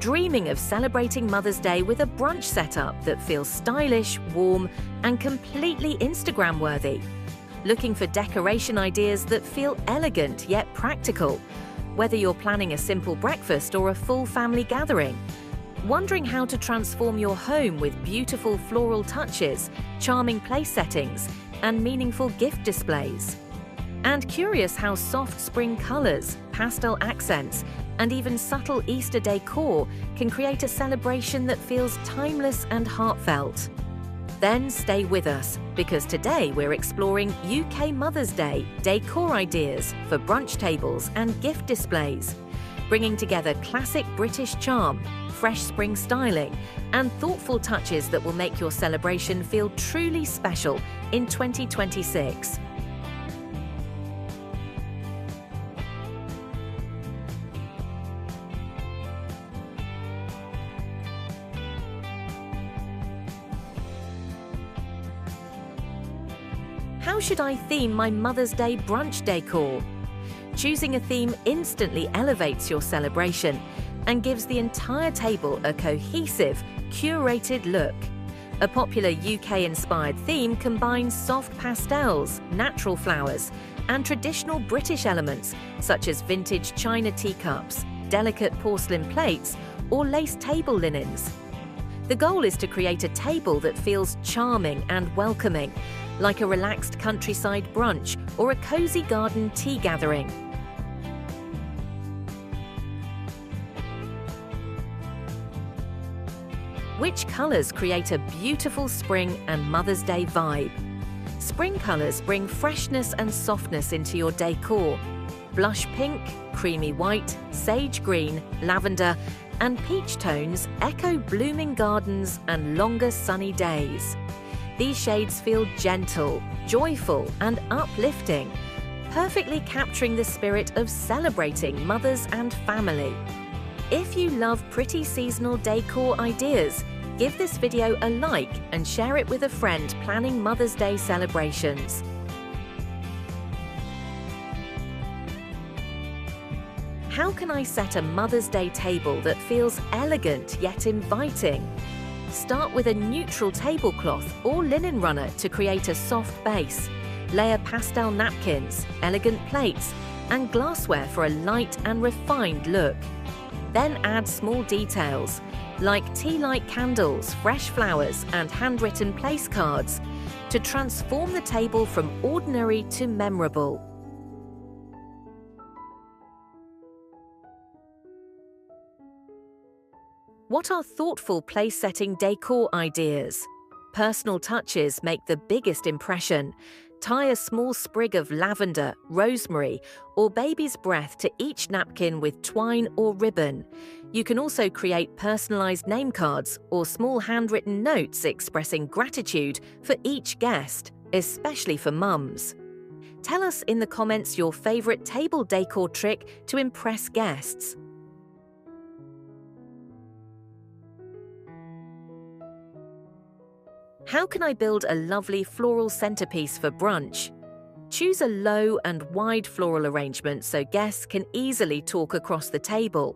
Dreaming of celebrating Mother's Day with a brunch setup that feels stylish, warm, and completely Instagram-worthy? Looking for decoration ideas that feel elegant yet practical? Whether you're planning a simple breakfast or a full family gathering? Wondering how to transform your home with beautiful floral touches, charming place settings, and meaningful gift displays? And curious how soft spring colors, pastel accents, and even subtle Easter decor can create a celebration that feels timeless and heartfelt? Then stay with us, because today we're exploring UK Mother's Day decor ideas for brunch tables and gift displays, bringing together classic British charm, fresh spring styling, and thoughtful touches that will make your celebration feel truly special in 2026. How should I theme my Mother's Day brunch decor? Choosing a theme instantly elevates your celebration and gives the entire table a cohesive, curated look. A popular UK-inspired theme combines soft pastels, natural flowers, and traditional British elements such as vintage china teacups, delicate porcelain plates, or lace table linens. The goal is to create a table that feels charming and welcoming, like a relaxed countryside brunch or a cozy garden tea gathering. Which colors create a beautiful spring and Mother's Day vibe? Spring colors bring freshness and softness into your decor. Blush pink, creamy white, sage green, lavender, and peach tones echo blooming gardens and longer sunny days. These shades feel gentle, joyful, and uplifting, perfectly capturing the spirit of celebrating mothers and family. If you love pretty seasonal decor ideas, give this video a like and share it with a friend planning Mother's Day celebrations. How can I set a Mother's Day table that feels elegant yet inviting? Start with a neutral tablecloth or linen runner to create a soft base. Layer pastel napkins, elegant plates, and glassware for a light and refined look. Then add small details, like tea-light candles, fresh flowers, and handwritten place cards, to transform the table from ordinary to memorable. What are thoughtful place-setting decor ideas? Personal touches make the biggest impression. Tie a small sprig of lavender, rosemary, or baby's breath to each napkin with twine or ribbon. You can also create personalized name cards or small handwritten notes expressing gratitude for each guest, especially for mums. Tell us in the comments your favorite table decor trick to impress guests. How can I build a lovely floral centerpiece for brunch? Choose a low and wide floral arrangement so guests can easily talk across the table.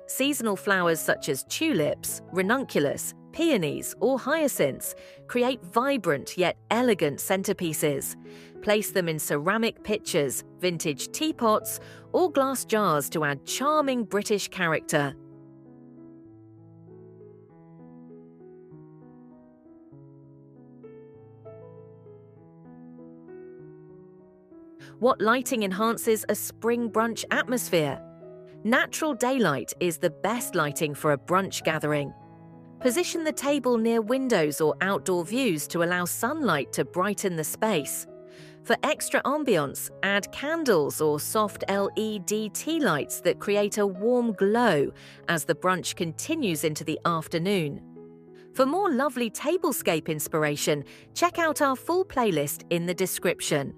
Seasonal flowers such as tulips, ranunculus, peonies, or hyacinths create vibrant yet elegant centerpieces. Place them in ceramic pitchers, vintage teapots, or glass jars to add charming British character. What lighting enhances a spring brunch atmosphere? Natural daylight is the best lighting for a brunch gathering. Position the table near windows or outdoor views to allow sunlight to brighten the space. For extra ambiance, add candles or soft LED tea lights that create a warm glow as the brunch continues into the afternoon. For more lovely tablescape inspiration, check out our full playlist in the description.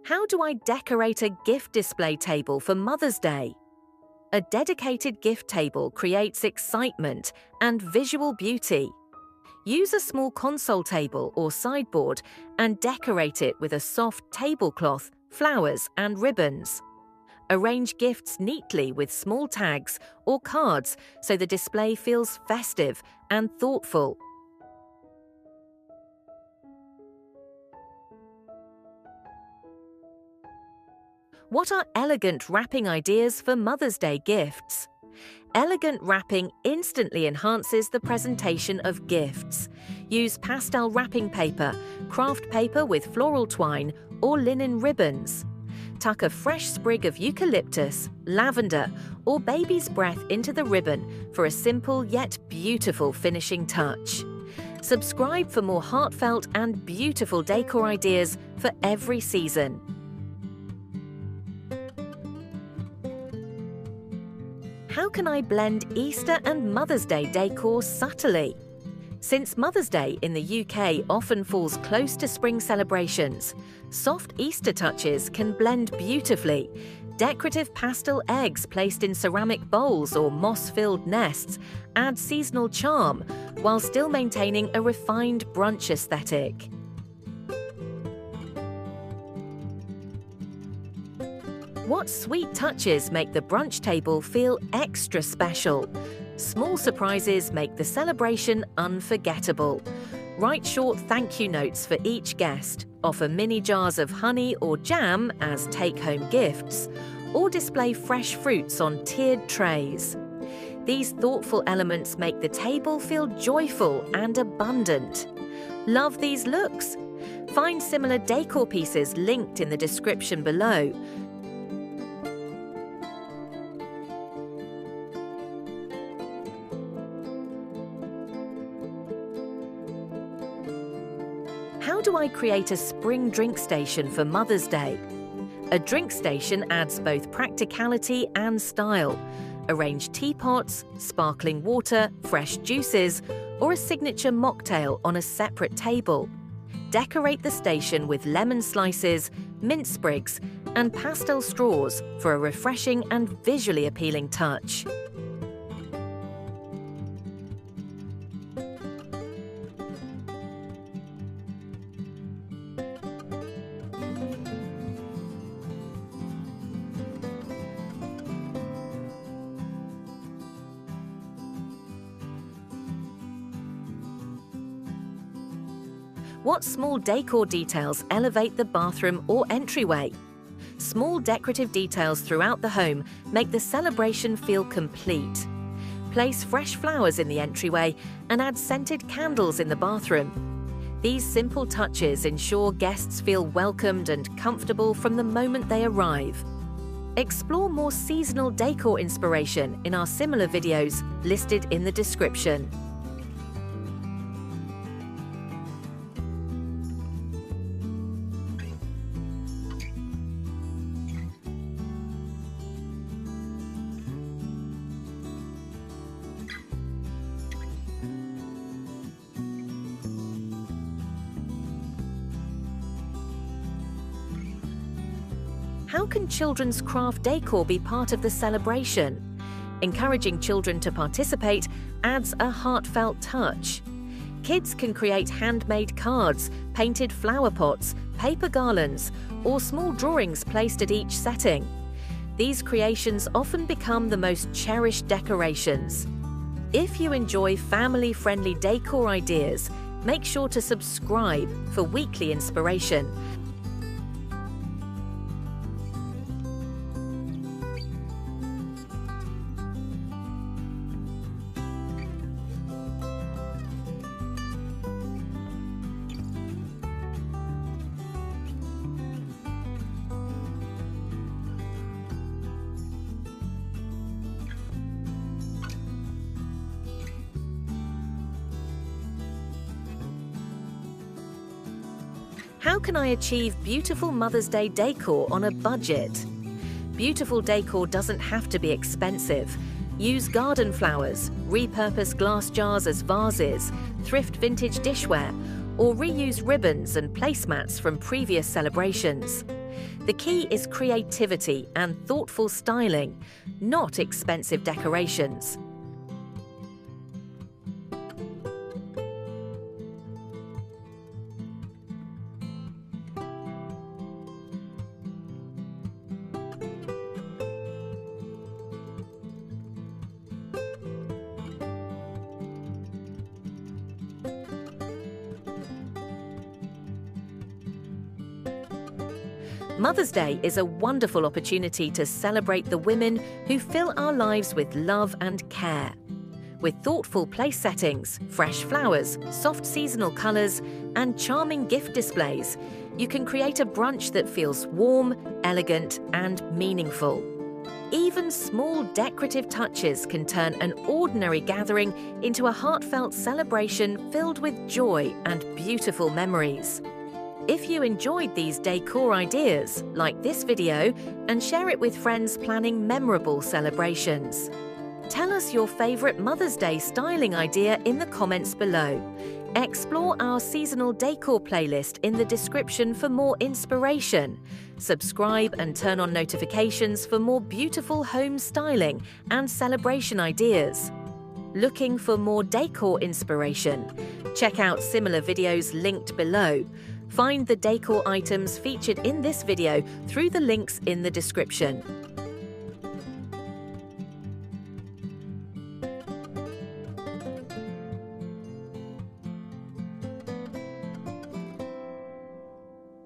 How do I decorate a gift display table for Mother's Day? A dedicated gift table creates excitement and visual beauty. Use a small console table or sideboard and decorate it with a soft tablecloth, flowers, and ribbons. Arrange gifts neatly with small tags or cards so the display feels festive and thoughtful. What are elegant wrapping ideas for Mother's Day gifts? Elegant wrapping instantly enhances the presentation of gifts. Use pastel wrapping paper, craft paper with floral twine, or linen ribbons. Tuck a fresh sprig of eucalyptus, lavender, or baby's breath into the ribbon for a simple yet beautiful finishing touch. Subscribe for more heartfelt and beautiful decor ideas for every season. How can I blend Easter and Mother's Day decor subtly? Since Mother's Day in the UK often falls close to spring celebrations, soft Easter touches can blend beautifully. Decorative pastel eggs placed in ceramic bowls or moss-filled nests add seasonal charm while still maintaining a refined brunch aesthetic. What sweet touches make the brunch table feel extra special? Small surprises make the celebration unforgettable. Write short thank you notes for each guest, offer mini jars of honey or jam as take-home gifts, or display fresh fruits on tiered trays. These thoughtful elements make the table feel joyful and abundant. Love these looks? Find similar decor pieces linked in the description below. How do I create a spring drink station for Mother's Day? A drink station adds both practicality and style. Arrange teapots, sparkling water, fresh juices, or a signature mocktail on a separate table. Decorate the station with lemon slices, mint sprigs, and pastel straws for a refreshing and visually appealing touch. What small decor details elevate the bathroom or entryway? Small decorative details throughout the home make the celebration feel complete. Place fresh flowers in the entryway and add scented candles in the bathroom. These simple touches ensure guests feel welcomed and comfortable from the moment they arrive. Explore more seasonal decor inspiration in our similar videos listed in the description. How can children's craft decor be part of the celebration? Encouraging children to participate adds a heartfelt touch. Kids can create handmade cards, painted flower pots, paper garlands, or small drawings placed at each setting. These creations often become the most cherished decorations. If you enjoy family-friendly decor ideas, make sure to subscribe for weekly inspiration. How can I achieve beautiful Mother's Day decor on a budget? Beautiful decor doesn't have to be expensive. Use garden flowers, repurpose glass jars as vases, thrift vintage dishware, or reuse ribbons and placemats from previous celebrations. The key is creativity and thoughtful styling, not expensive decorations. Mother's Day is a wonderful opportunity to celebrate the women who fill our lives with love and care. With thoughtful place settings, fresh flowers, soft seasonal colours, and charming gift displays, you can create a brunch that feels warm, elegant, and meaningful. Even small decorative touches can turn an ordinary gathering into a heartfelt celebration filled with joy and beautiful memories. If you enjoyed these decor ideas, like this video and share it with friends planning memorable celebrations. Tell us your favourite Mother's Day styling idea in the comments below. Explore our seasonal decor playlist in the description for more inspiration. Subscribe and turn on notifications for more beautiful home styling and celebration ideas. Looking for more decor inspiration? Check out similar videos linked below. Find the decor items featured in this video through the links in the description.